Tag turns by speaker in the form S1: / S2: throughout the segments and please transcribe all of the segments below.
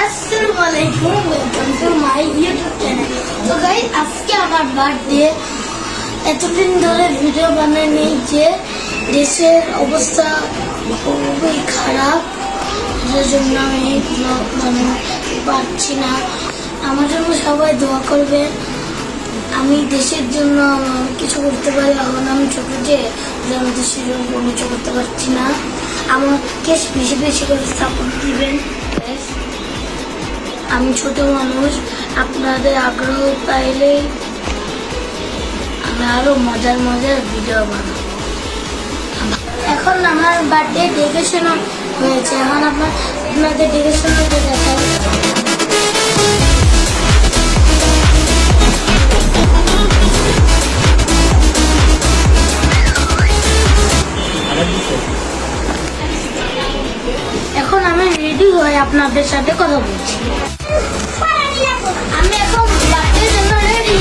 S1: আসসালামু আলাইকুম, welcome to my YouTube channel. তো গাইস, আজকে আমার বার্থডে। এতদিন ধরে ভিডিও বানাই নেই যে দেশের অবস্থা খুবই খারাপ, যার জন্য আমি ব্লগ বানাতে পারছি না। আমার জন্য সবাই দোয়া করবে, আমি দেশের জন্য কিছু করতে পারি। এখন আমি ছোট যে আমি দেশের জন্য কোনো কিছু করতে পারছি না। আমাকে বেশি বেশি করে সাপোর্ট দিবেন। আমি ছোট মানুষ, আপনাদের আগ্রহ পাইলেই আমি আরো মজার মজার ভিডিও বানাবো। এখন আমার বার্থডে ডেকোরেশন হয়েছে, এখন আপনাদের ডেকোরেশনটা দেখাবো। এখন আমি রেডি হয়ে আপনাদের সাথে কথা বলছি। আমি এখন বার্থডের জন্য রেডি।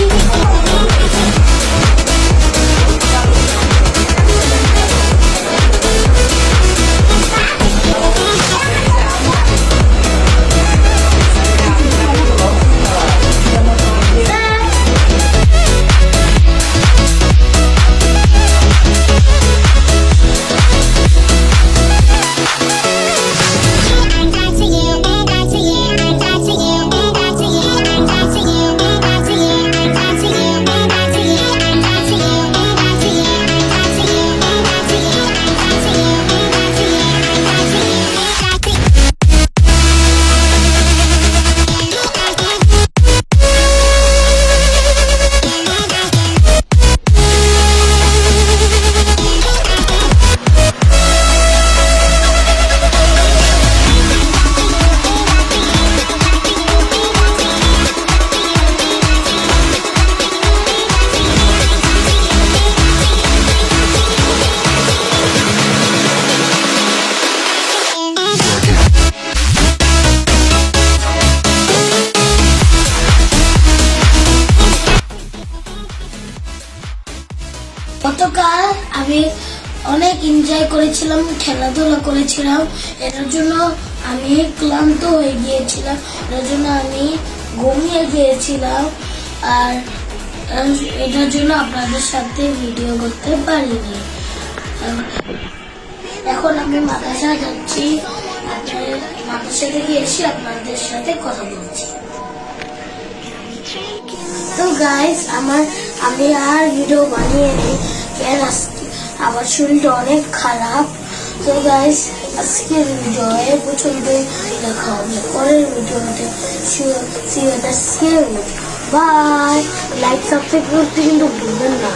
S1: গতকাল আমি অনেক এনজয় করেছিলাম, খেলাধুলা করেছিলাম। এটার জন্য আমি ক্লান্ত হয়ে গিয়েছিলাম, এটার জন্য আমি ঘুমিয়ে গিয়েছিলাম। আর এটার জন্য আপনাদের সাথে ভিডিও করতে পারিনি। এখন আমি মাদ্রাসায় যাচ্ছি, মাদ্রাসা থেকে এসে আপনাদের সাথে কথা বলছি। তো গাইস, আমি আর ভিডিও বানিয়ে নিই, আমার শরীরটা অনেক খারাপ। তো গাইস, আজকের ভিডিও এ পছন্দই দেখা হবে পরের ভিডিওতে। বাই, লাইক সাবস্ক্রাইব করতে কিন্তু ভুলবেন না।